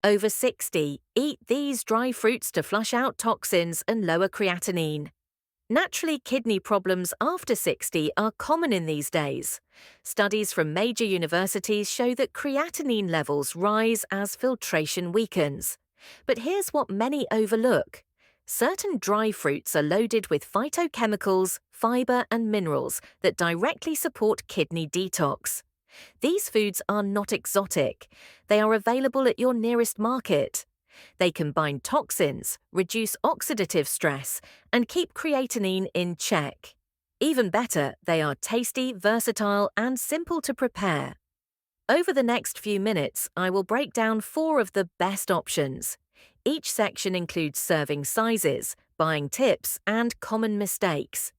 Over 60, eat these dry fruits to flush out toxins and lower creatinine. Naturally, kidney problems after 60 are common in these days. Studies from major universities show that creatinine levels rise as filtration weakens. But here's what many overlook. Certain dry fruits are loaded with phytochemicals, fiber, and minerals that directly support kidney detox. These foods are not exotic. They are available at your nearest market. They combine toxins, reduce oxidative stress, and keep creatinine in check. Even better, they are tasty, versatile, and simple to prepare. Over the next few minutes, I will break down 4 of the best options. Each section includes serving sizes, buying tips, and common mistakes.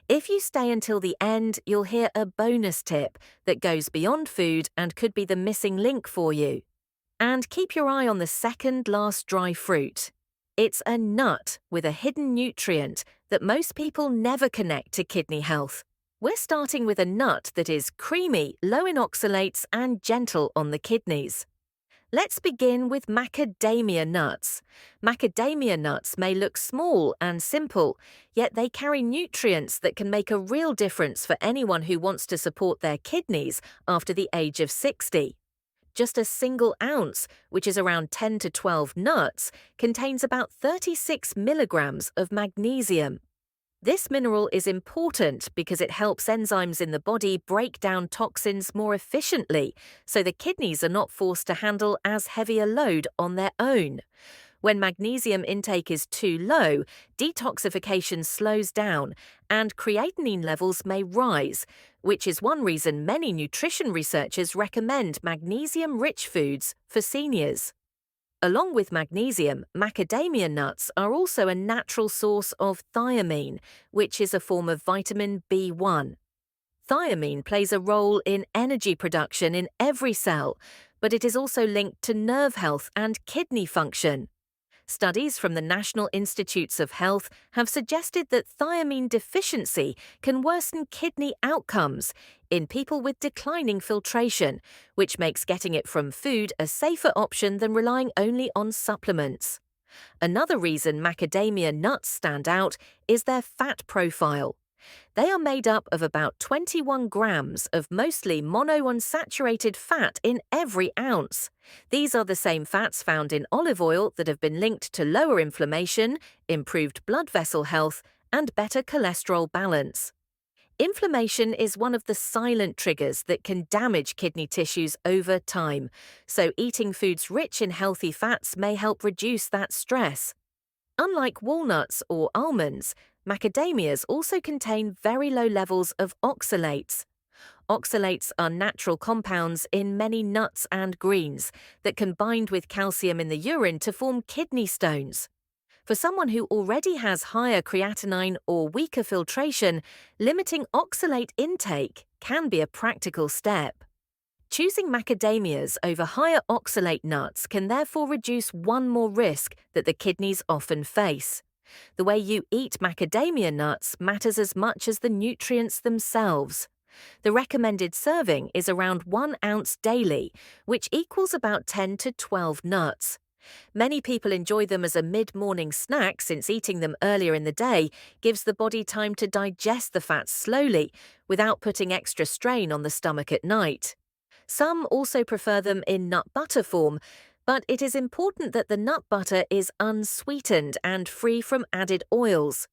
If you stay until the end, you'll hear a bonus tip that goes beyond food and could be the missing link for you. And keep your eye on the second last dry fruit. It's a nut with a hidden nutrient that most people never connect to kidney health. We're starting with a nut that is creamy, low in oxalates, and gentle on the kidneys. Let's begin with macadamia nuts. Macadamia nuts may look small and simple, yet they carry nutrients that can make a real difference for anyone who wants to support their kidneys after the age of 60. Just a single ounce, which is around 10 to 12 nuts, contains about 36 milligrams of magnesium. This mineral is important because it helps enzymes in the body break down toxins more efficiently, so the kidneys are not forced to handle as heavy a load on their own. When magnesium intake is too low, detoxification slows down and creatinine levels may rise, which is one reason many nutrition researchers recommend magnesium-rich foods for seniors. Along with magnesium, macadamia nuts are also a natural source of thiamine, which is a form of vitamin B1. Thiamine plays a role in energy production in every cell, but it is also linked to nerve health and kidney function. Studies from the National Institutes of Health have suggested that thiamine deficiency can worsen kidney outcomes in people with declining filtration, which makes getting it from food a safer option than relying only on supplements. Another reason macadamia nuts stand out is their fat profile. They are made up of about 21 grams of mostly monounsaturated fat in every ounce. These are the same fats found in olive oil that have been linked to lower inflammation, improved blood vessel health, and better cholesterol balance. Inflammation is one of the silent triggers that can damage kidney tissues over time, so eating foods rich in healthy fats may help reduce that stress. Unlike walnuts or almonds, macadamias also contain very low levels of oxalates. Oxalates are natural compounds in many nuts and greens that can bind with calcium in the urine to form kidney stones. For someone who already has higher creatinine or weaker filtration, limiting oxalate intake can be a practical step. Choosing macadamias over higher oxalate nuts can therefore reduce one more risk that the kidneys often face. The way you eat macadamia nuts matters as much as the nutrients themselves. The recommended serving is around 1 ounce daily, which equals about 10 to 12 nuts. Many people enjoy them as a mid-morning snack since eating them earlier in the day gives the body time to digest the fats slowly without putting extra strain on the stomach at night. Some also prefer them in nut butter form, but it is important that the nut butter is unsweetened and free from added oils.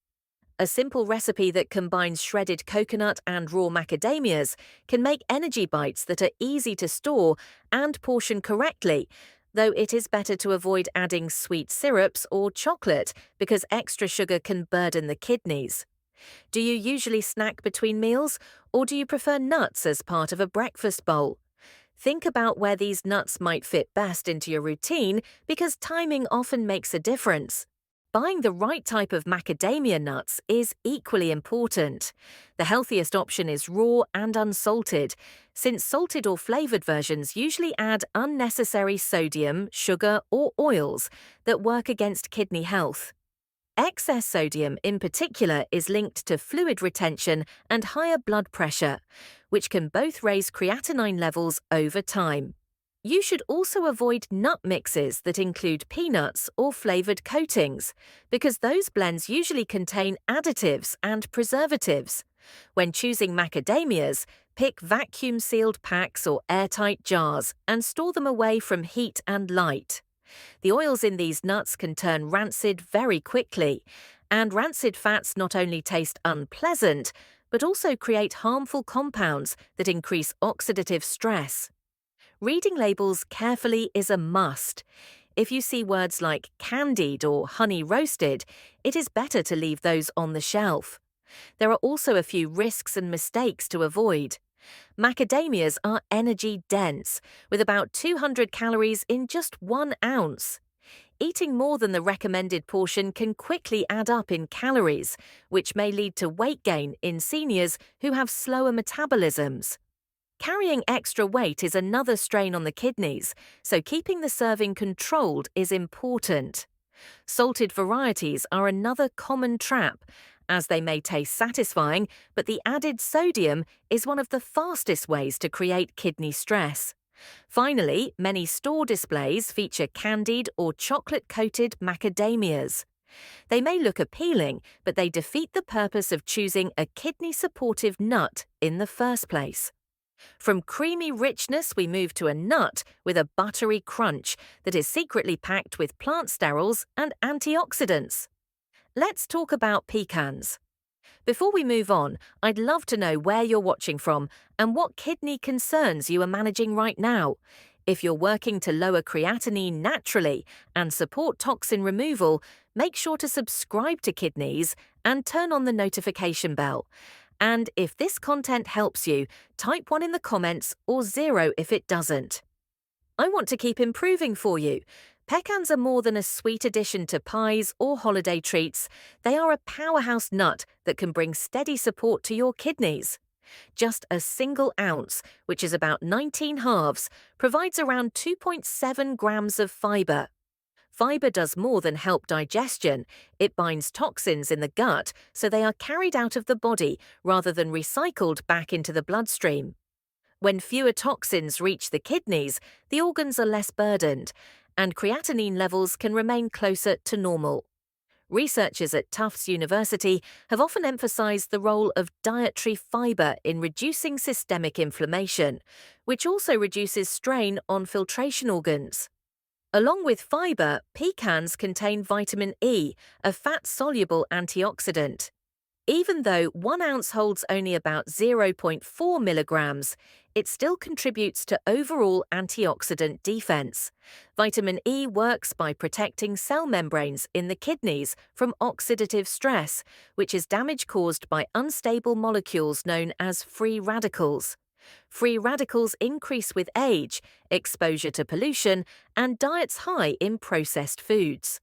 A simple recipe that combines shredded coconut and raw macadamias can make energy bites that are easy to store and portion correctly, though it is better to avoid adding sweet syrups or chocolate because extra sugar can burden the kidneys. Do you usually snack between meals, or do you prefer nuts as part of a breakfast bowl? Think about where these nuts might fit best into your routine because timing often makes a difference. Buying the right type of macadamia nuts is equally important. The healthiest option is raw and unsalted, since salted or flavored versions usually add unnecessary sodium, sugar, or oils that work against kidney health. Excess sodium in particular is linked to fluid retention and higher blood pressure, which can both raise creatinine levels over time. You should also avoid nut mixes that include peanuts or flavored coatings, because those blends usually contain additives and preservatives. When choosing macadamias, pick vacuum-sealed packs or airtight jars and store them away from heat and light. The oils in these nuts can turn rancid very quickly, and rancid fats not only taste unpleasant, but also create harmful compounds that increase oxidative stress. Reading labels carefully is a must. If you see words like candied or honey roasted, it is better to leave those on the shelf. There are also a few risks and mistakes to avoid. Macadamias are energy dense, with about 200 calories in just 1 ounce. Eating more than the recommended portion can quickly add up in calories, which may lead to weight gain in seniors who have slower metabolisms. Carrying extra weight is another strain on the kidneys, so keeping the serving controlled is important. Salted varieties are another common trap, as they may taste satisfying, but the added sodium is one of the fastest ways to create kidney stress. Finally, many store displays feature candied or chocolate-coated macadamias. They may look appealing, but they defeat the purpose of choosing a kidney-supportive nut in the first place. From creamy richness, we move to a nut with a buttery crunch that is secretly packed with plant sterols and antioxidants. Let's talk about pecans. Before we move on, I'd love to know where you're watching from and what kidney concerns you are managing right now. If you're working to lower creatinine naturally and support toxin removal, make sure to subscribe to Kidnease and turn on the notification bell. And if this content helps you, type 1 in the comments or 0 if it doesn't. I want to keep improving for you. Pecans are more than a sweet addition to pies or holiday treats. They are a powerhouse nut that can bring steady support to your kidneys. Just a single ounce, which is about 19 halves, provides around 2.7 grams of fiber. Fiber does more than help digestion. It binds toxins in the gut, so they are carried out of the body rather than recycled back into the bloodstream. When fewer toxins reach the kidneys, the organs are less burdened, and creatinine levels can remain closer to normal. Researchers at Tufts University have often emphasized the role of dietary fiber in reducing systemic inflammation, which also reduces strain on filtration organs. Along with fiber, pecans contain vitamin E, a fat-soluble antioxidant. Even though 1 ounce holds only about 0.4 milligrams, it still contributes to overall antioxidant defense. Vitamin E works by protecting cell membranes in the kidneys from oxidative stress, which is damage caused by unstable molecules known as free radicals. Free radicals increase with age, exposure to pollution, and diets high in processed foods.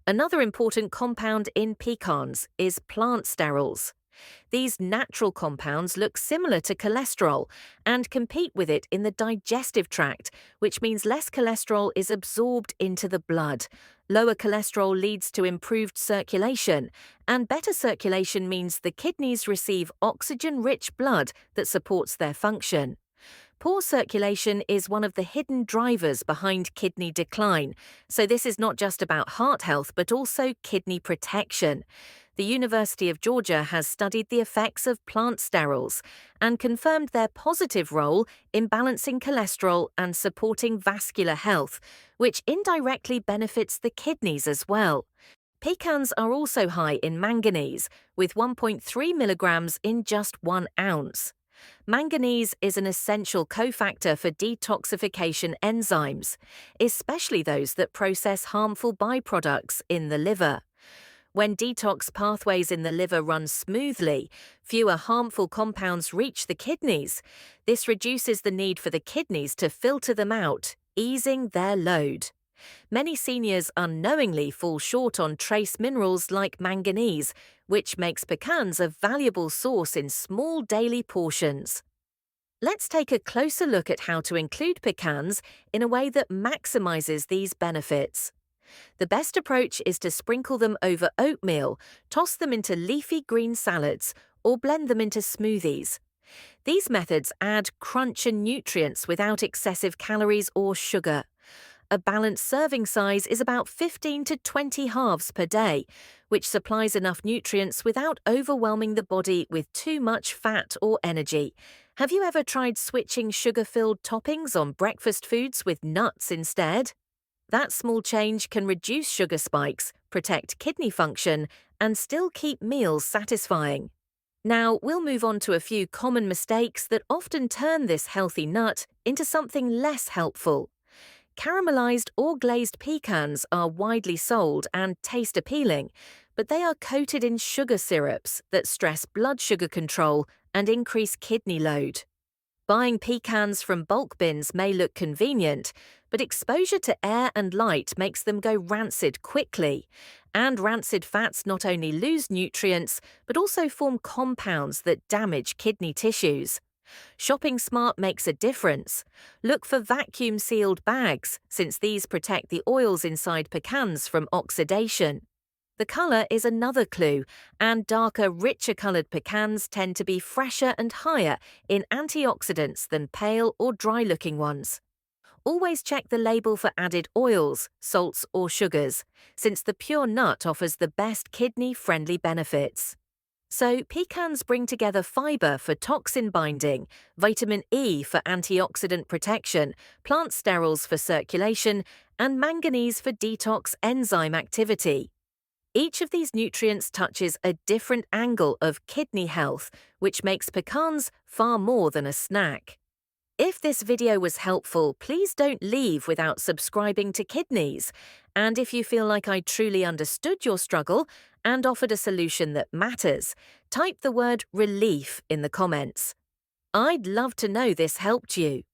Another important compound in pecans is plant sterols. These natural compounds look similar to cholesterol and compete with it in the digestive tract, which means less cholesterol is absorbed into the blood. Lower cholesterol leads to improved circulation, and better circulation means the kidneys receive oxygen-rich blood that supports their function. Poor circulation is one of the hidden drivers behind kidney decline, so this is not just about heart health but also kidney protection. The University of Georgia has studied the effects of plant sterols and confirmed their positive role in balancing cholesterol and supporting vascular health, which indirectly benefits the kidneys as well. Pecans are also high in manganese, with 1.3 milligrams in just 1 ounce. Manganese is an essential cofactor for detoxification enzymes, especially those that process harmful byproducts in the liver. When detox pathways in the liver run smoothly, fewer harmful compounds reach the kidneys. This reduces the need for the kidneys to filter them out, easing their load. Many seniors unknowingly fall short on trace minerals like manganese, which makes pecans a valuable source in small daily portions. Let's take a closer look at how to include pecans in a way that maximizes these benefits. The best approach is to sprinkle them over oatmeal, toss them into leafy green salads, or blend them into smoothies. These methods add crunch and nutrients without excessive calories or sugar. A balanced serving size is about 15 to 20 halves per day, which supplies enough nutrients without overwhelming the body with too much fat or energy. Have you ever tried switching sugar-filled toppings on breakfast foods with nuts instead? That small change can reduce sugar spikes, protect kidney function, and still keep meals satisfying. Now, we'll move on to a few common mistakes that often turn this healthy nut into something less helpful. Caramelized or glazed pecans are widely sold and taste appealing, but they are coated in sugar syrups that stress blood sugar control and increase kidney load. Buying pecans from bulk bins may look convenient, but exposure to air and light makes them go rancid quickly. And rancid fats not only lose nutrients, but also form compounds that damage kidney tissues. Shopping smart makes a difference. Look for vacuum-sealed bags, since these protect the oils inside pecans from oxidation. The color is another clue, and darker, richer-colored pecans tend to be fresher and higher in antioxidants than pale or dry-looking ones. Always check the label for added oils, salts, or sugars, since the pure nut offers the best kidney-friendly benefits. So, pecans bring together fiber for toxin binding, vitamin E for antioxidant protection, plant sterols for circulation, and manganese for detox enzyme activity. Each of these nutrients touches a different angle of kidney health, which makes pecans far more than a snack. If this video was helpful, please don't leave without subscribing to Kidnease. And if you feel like I truly understood your struggle and offered a solution that matters, type the word relief in the comments. I'd love to know this helped you.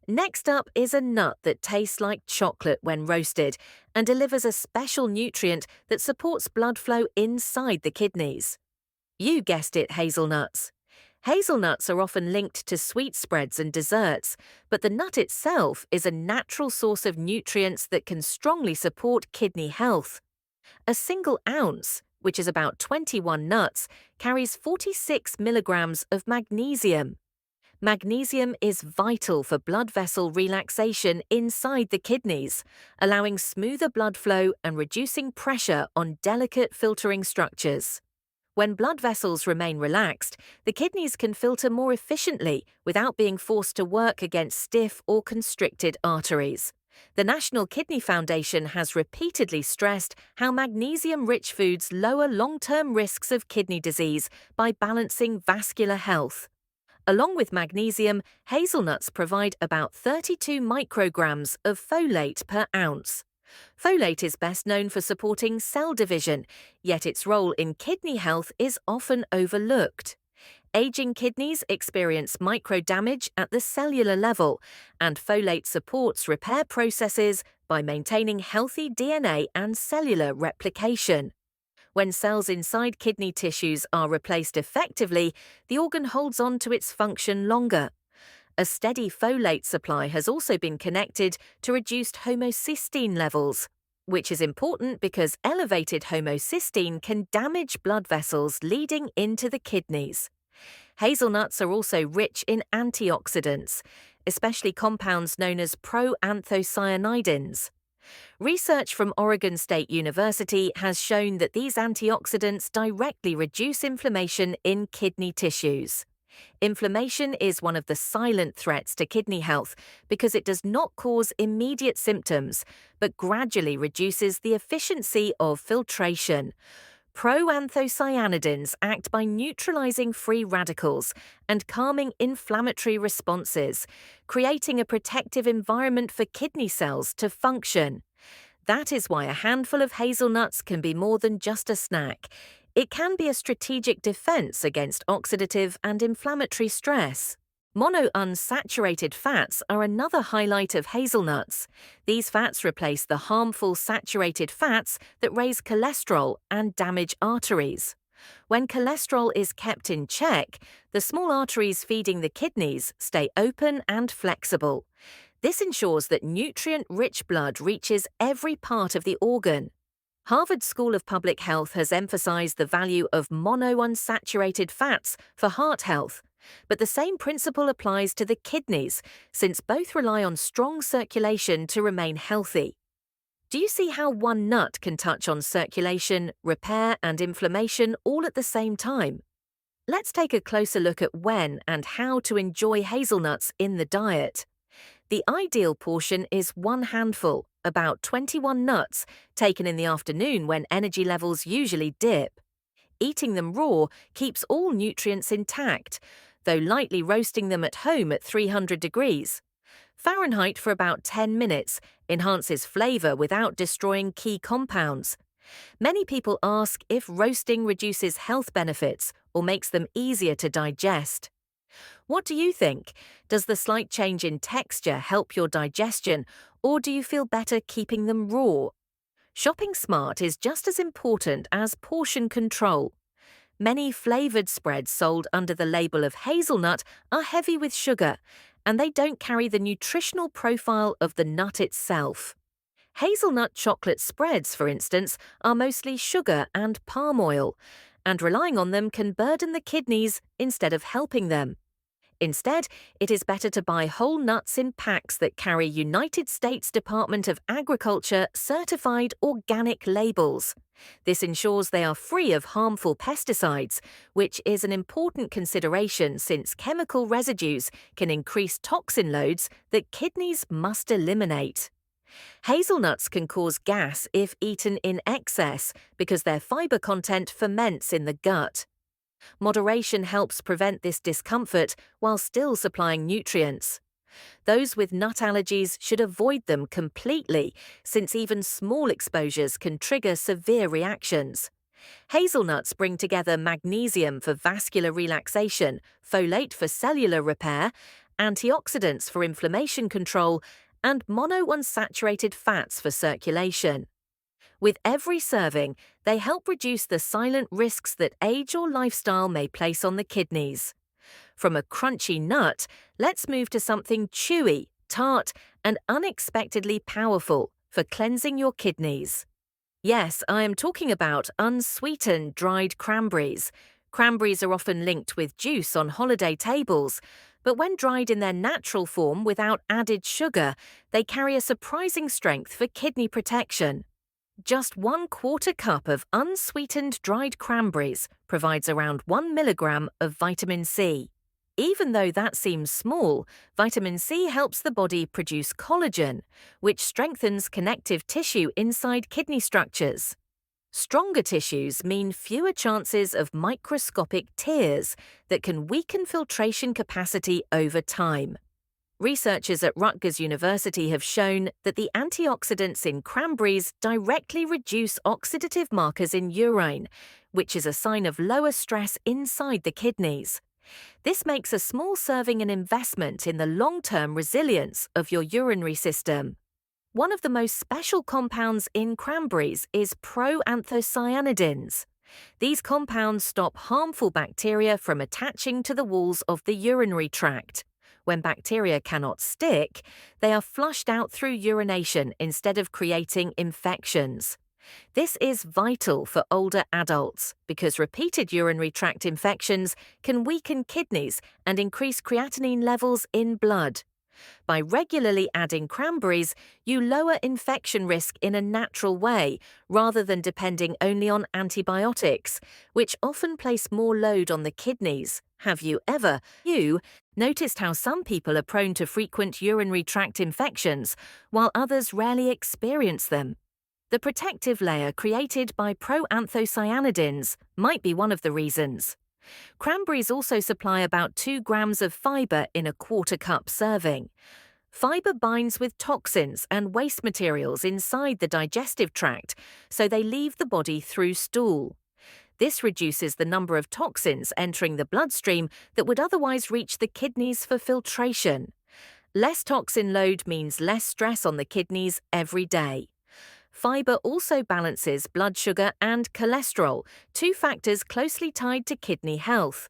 Next up is a nut that tastes like chocolate when roasted and delivers a special nutrient that supports blood flow inside the kidneys. You guessed it, hazelnuts. Hazelnuts are often linked to sweet spreads and desserts, but the nut itself is a natural source of nutrients that can strongly support kidney health. A single ounce, which is about 21 nuts, carries 46 milligrams of magnesium. Magnesium is vital for blood vessel relaxation inside the kidneys, allowing smoother blood flow and reducing pressure on delicate filtering structures. When blood vessels remain relaxed, the kidneys can filter more efficiently without being forced to work against stiff or constricted arteries. The National Kidney Foundation has repeatedly stressed how magnesium-rich foods lower long-term risks of kidney disease by balancing vascular health. Along with magnesium, hazelnuts provide about 32 micrograms of folate per ounce. Folate is best known for supporting cell division, yet its role in kidney health is often overlooked. Aging kidneys experience microdamage at the cellular level, and folate supports repair processes by maintaining healthy DNA and cellular replication. When cells inside kidney tissues are replaced effectively, the organ holds on to its function longer. A steady folate supply has also been connected to reduced homocysteine levels, which is important because elevated homocysteine can damage blood vessels leading into the kidneys. Hazelnuts are also rich in antioxidants, especially compounds known as proanthocyanidins. Research from Oregon State University has shown that these antioxidants directly reduce inflammation in kidney tissues. Inflammation is one of the silent threats to kidney health because it does not cause immediate symptoms, but gradually reduces the efficiency of filtration. Proanthocyanidins act by neutralizing free radicals and calming inflammatory responses, creating a protective environment for kidney cells to function. That is why a handful of hazelnuts can be more than just a snack. It can be a strategic defense against oxidative and inflammatory stress. Monounsaturated fats are another highlight of hazelnuts. These fats replace the harmful saturated fats that raise cholesterol and damage arteries. When cholesterol is kept in check, the small arteries feeding the kidneys stay open and flexible. This ensures that nutrient-rich blood reaches every part of the organ. Harvard School of Public Health has emphasized the value of monounsaturated fats for heart health, But the same principle applies to the kidneys, since both rely on strong circulation to remain healthy. Do you see how one nut can touch on circulation, repair, and inflammation all at the same time? Let's take a closer look at when and how to enjoy hazelnuts in the diet. The ideal portion is one handful, about 21 nuts, taken in the afternoon when energy levels usually dip. Eating them raw keeps all nutrients intact, though lightly roasting them at home at 300 degrees Fahrenheit for about 10 minutes enhances flavor without destroying key compounds. Many people ask if roasting reduces health benefits or makes them easier to digest. What do you think? Does the slight change in texture help your digestion, or do you feel better keeping them raw? Shopping smart is just as important as portion control. Many flavored spreads sold under the label of hazelnut are heavy with sugar, and they don't carry the nutritional profile of the nut itself. Hazelnut chocolate spreads, for instance, are mostly sugar and palm oil, and relying on them can burden the kidneys instead of helping them. Instead, it is better to buy whole nuts in packs that carry United States Department of Agriculture certified organic labels. This ensures they are free of harmful pesticides, which is an important consideration since chemical residues can increase toxin loads that kidneys must eliminate. Hazelnuts can cause gas if eaten in excess because their fiber content ferments in the gut. Moderation helps prevent this discomfort while still supplying nutrients. Those with nut allergies should avoid them completely, since even small exposures can trigger severe reactions. Hazelnuts bring together magnesium for vascular relaxation, folate for cellular repair, antioxidants for inflammation control, and monounsaturated fats for circulation. With every serving, they help reduce the silent risks that age or lifestyle may place on the kidneys. From a crunchy nut, let's move to something chewy, tart, and unexpectedly powerful for cleansing your kidneys. Yes, I am talking about unsweetened dried cranberries. Cranberries are often linked with juice on holiday tables, but when dried in their natural form without added sugar, they carry a surprising strength for kidney protection. Just 1/4 cup of unsweetened dried cranberries provides around 1 milligram of vitamin C. Even though that seems small, vitamin C helps the body produce collagen, which strengthens connective tissue inside kidney structures. Stronger tissues mean fewer chances of microscopic tears that can weaken filtration capacity over time. Researchers at Rutgers University have shown that the antioxidants in cranberries directly reduce oxidative markers in urine, which is a sign of lower stress inside the kidneys. This makes a small serving an investment in the long-term resilience of your urinary system. One of the most special compounds in cranberries is proanthocyanidins. These compounds stop harmful bacteria from attaching to the walls of the urinary tract. When bacteria cannot stick, they are flushed out through urination instead of creating infections. This is vital for older adults because repeated urinary tract infections can weaken kidneys and increase creatinine levels in blood. By regularly adding cranberries, you lower infection risk in a natural way rather than depending only on antibiotics, which often place more load on the kidneys. Have you ever noticed how some people are prone to frequent urinary tract infections, while others rarely experience them? The protective layer created by proanthocyanidins might be one of the reasons. Cranberries also supply about 2 grams of fiber in a 1/4 cup serving. Fiber binds with toxins and waste materials inside the digestive tract, so they leave the body through stool. This reduces the number of toxins entering the bloodstream that would otherwise reach the kidneys for filtration. Less toxin load means less stress on the kidneys every day. Fiber also balances blood sugar and cholesterol, 2 factors closely tied to kidney health.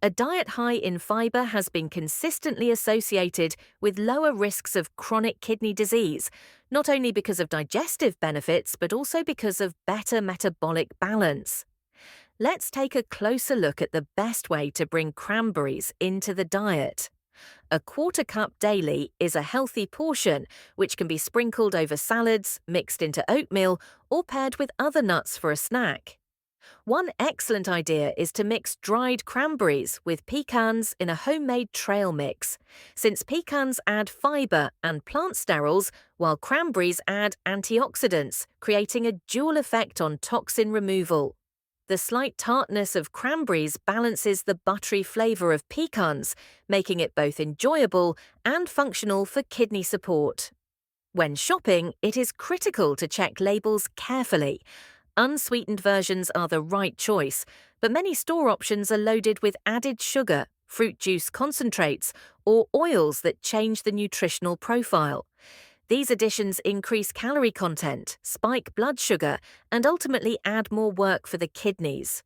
A diet high in fiber has been consistently associated with lower risks of chronic kidney disease, not only because of digestive benefits but also because of better metabolic balance. Let's take a closer look at the best way to bring cranberries into the diet. A quarter cup daily is a healthy portion, which can be sprinkled over salads, mixed into oatmeal, or paired with other nuts for a snack. One excellent idea is to mix dried cranberries with pecans in a homemade trail mix, since pecans add fiber and plant sterols, while cranberries add antioxidants, creating a dual effect on toxin removal. The slight tartness of cranberries balances the buttery flavor of pecans, making it both enjoyable and functional for kidney support. When shopping, it is critical to check labels carefully. Unsweetened versions are the right choice, but many store options are loaded with added sugar, fruit juice concentrates, or oils that change the nutritional profile. These additions increase calorie content, spike blood sugar, and ultimately add more work for the kidneys.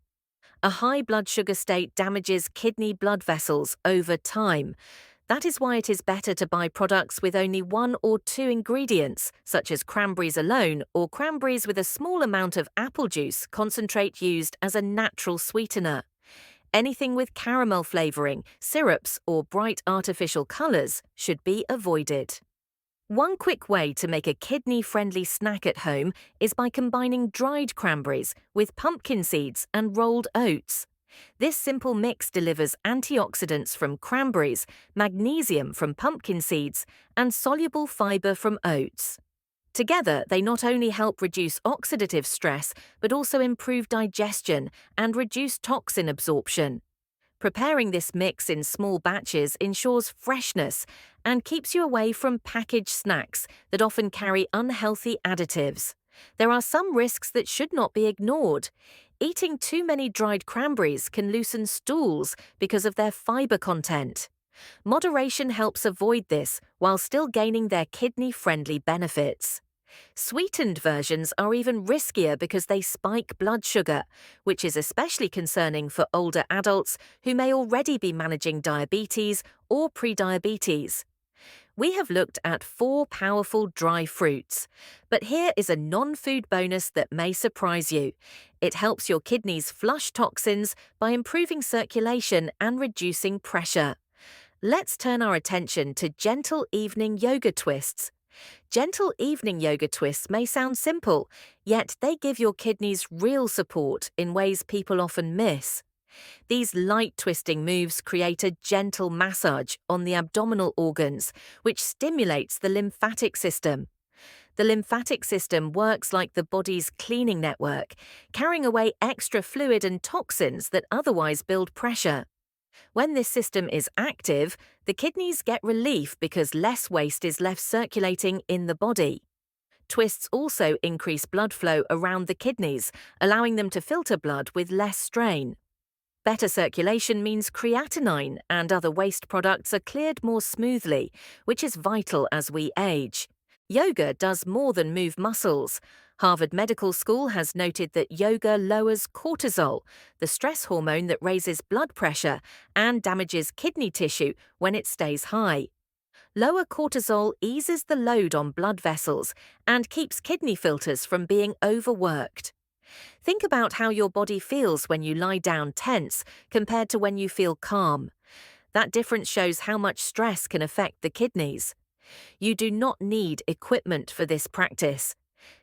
A high blood sugar state damages kidney blood vessels over time. That is why it is better to buy products with only 1 or 2 ingredients, such as cranberries alone or cranberries with a small amount of apple juice concentrate used as a natural sweetener. Anything with caramel flavoring, syrups, or bright artificial colors should be avoided. One quick way to make a kidney-friendly snack at home is by combining dried cranberries with pumpkin seeds and rolled oats. This simple mix delivers antioxidants from cranberries, magnesium from pumpkin seeds, and soluble fiber from oats. Together, they not only help reduce oxidative stress, but also improve digestion and reduce toxin absorption. Preparing this mix in small batches ensures freshness and keeps you away from packaged snacks that often carry unhealthy additives. There are some risks that should not be ignored. Eating too many dried cranberries can loosen stools because of their fiber content. Moderation helps avoid this while still gaining their kidney-friendly benefits. Sweetened versions are even riskier because they spike blood sugar, which is especially concerning for older adults who may already be managing diabetes or prediabetes. We have looked at 4 powerful dry fruits, but here is a non-food bonus that may surprise you. It helps your kidneys flush toxins by improving circulation and reducing pressure. Let's turn our attention to gentle evening yoga twists. Gentle evening yoga twists may sound simple, yet they give your kidneys real support in ways people often miss. These light twisting moves create a gentle massage on the abdominal organs, which stimulates the lymphatic system. The lymphatic system works like the body's cleaning network, carrying away extra fluid and toxins that otherwise build pressure. When this system is active, the kidneys get relief because less waste is left circulating in the body. Twists also increase blood flow around the kidneys, allowing them to filter blood with less strain. Better circulation means creatinine and other waste products are cleared more smoothly, which is vital as we age. Yoga does more than move muscles. Harvard Medical School has noted that yoga lowers cortisol, the stress hormone that raises blood pressure and damages kidney tissue when it stays high. Lower cortisol eases the load on blood vessels and keeps kidney filters from being overworked. Think about how your body feels when you lie down tense compared to when you feel calm. That difference shows how much stress can affect the kidneys. You do not need equipment for this practice.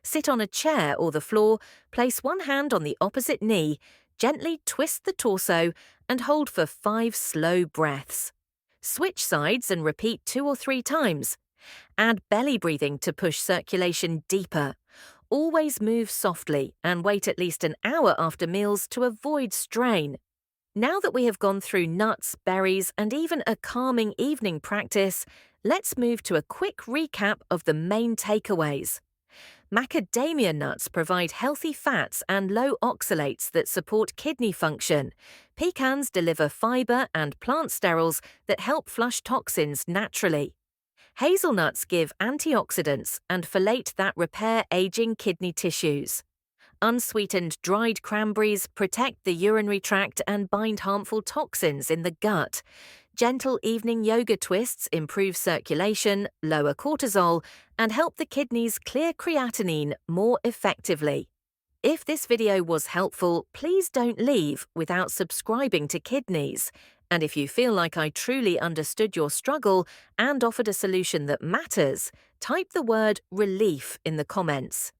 Sit on a chair or the floor, place one hand on the opposite knee, gently twist the torso, and hold for 5 slow breaths. Switch sides and repeat 2 or 3 times. Add belly breathing to push circulation deeper. Always move softly and wait at least an hour after meals to avoid strain. Now that we have gone through nuts, berries, and even a calming evening practice, let's move to a quick recap of the main takeaways. Macadamia nuts provide healthy fats and low oxalates that support kidney function. Pecans deliver fiber and plant sterols that help flush toxins naturally. Hazelnuts give antioxidants and folate that repair aging kidney tissues. Unsweetened dried cranberries protect the urinary tract and bind harmful toxins in the gut. Gentle evening yoga twists improve circulation, lower cortisol, and help the kidneys clear creatinine more effectively. If this video was helpful, please don't leave without subscribing to Kidnease. And if you feel like I truly understood your struggle and offered a solution that matters, type the word relief in the comments.